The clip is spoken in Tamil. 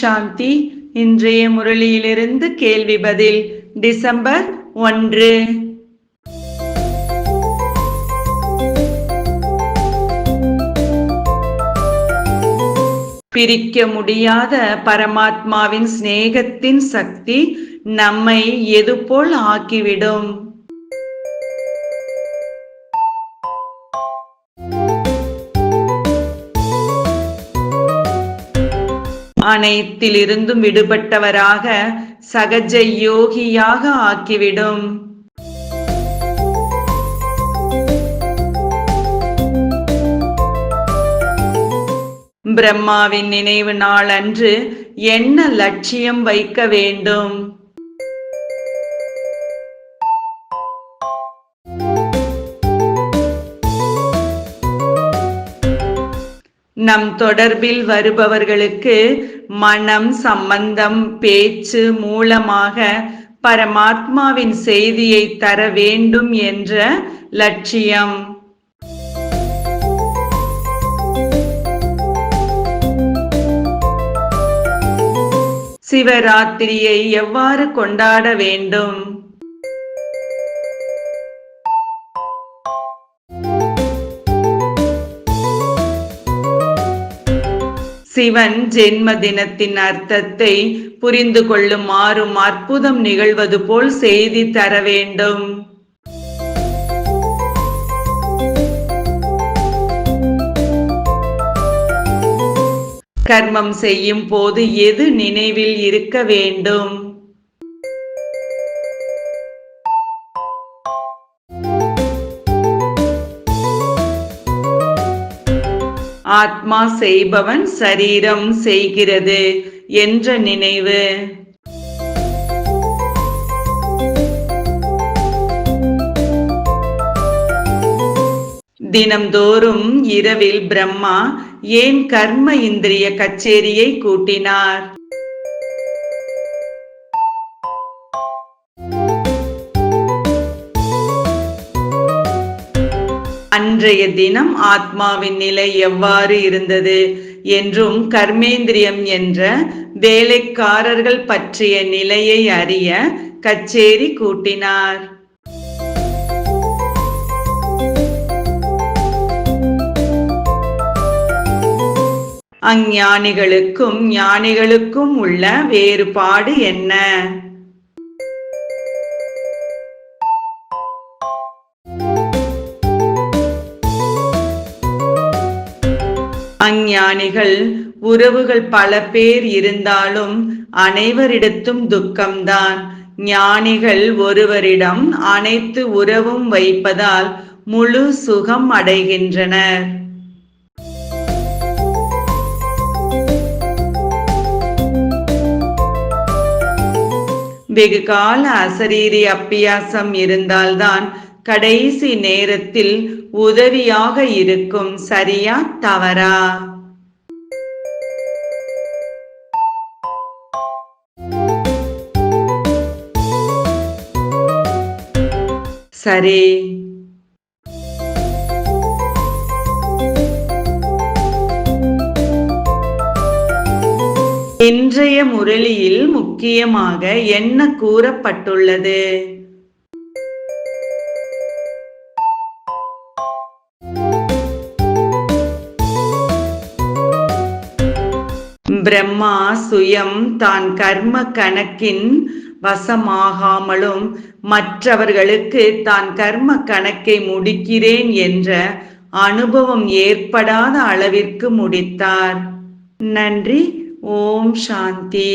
சாந்தி. இன்றைய முரளியிலிருந்து கேள்வி பதில். டிசம்பர் 1. பிரிக்க முடியாத பரமாத்மாவின் சிநேகத்தின் சக்தி நம்மை எதுபோல் ஆக்கிவிடும். அனைத்திலிருந்தும் விடுபட்டவராக சகஜ யோகியாக ஆக்கிவிடும். பிரம்மாவின் நினைவு நாள் அன்று என்ன லட்சியம் வைக்க வேண்டும்? நம் தொடர்பில் வருபவர்களுக்கு மனம், சம்பந்தம், பேச்சு மூலமாக பரமாத்மாவின் செய்தியை தர வேண்டும் என்ற லட்சியம். சிவராத்திரியை எவ்வாறு கொண்டாட வேண்டும்? சிவன் ஜென்ம தினத்தின் அர்த்தத்தை புரிந்து கொள்ளுமாறும் அற்புதம் நிகழ்வது போல் செய்தி தர வேண்டும். கர்மம் செய்யும் போது எது நினைவில் இருக்க வேண்டும்? ஆத்மா செய்பவன், சரீரம் செய்கிறது என்ற நினைவு. தினம்தோறும் இரவில் பிரம்மா ஏன் கர்ம இந்திரிய கச்சேரியை கூட்டினார்? அன்றைய தினம் ஆத்மாவின் நிலை எவ்வாறு இருந்தது என்றும் கர்மேந்திரியம் என்ற வேலைக்காரர்கள் பற்றிய நிலையை அறிய கச்சேரி கூட்டினார். அஞ்ஞானிகளுக்கும் ஞானிகளுக்கும் உள்ள வேறுபாடு என்ன? அஞ்ஞானிகள் உறவுகள் பல பேர் இருந்தாலும் அனைவரிடத்தும் துக்கம்தான். ஞானிகள் ஒருவரிடம் அனைத்து உறவும் வைப்பதால் முழு சுகம் அடைகின்றனர். வெகு கால அசரீரி அப்பியாசம் இருந்தால்தான் கடைசி நேரத்தில் உதவியாக இருக்கும். சரியா தவறா? சரி. இன்றைய முரளியில் முக்கியமாக என்ன கூறப்பட்டுள்ளது? பிரம்மா சுயம் தான் கர்ம கணக்கின் வசமாகாமலும் மற்றவர்களுக்கு தான் கர்ம கணக்கை முடிக்கிறேன் என்ற அனுபவம் ஏற்படாத அளவிற்கு முடித்தார். நன்றி. ஓம் சாந்தி.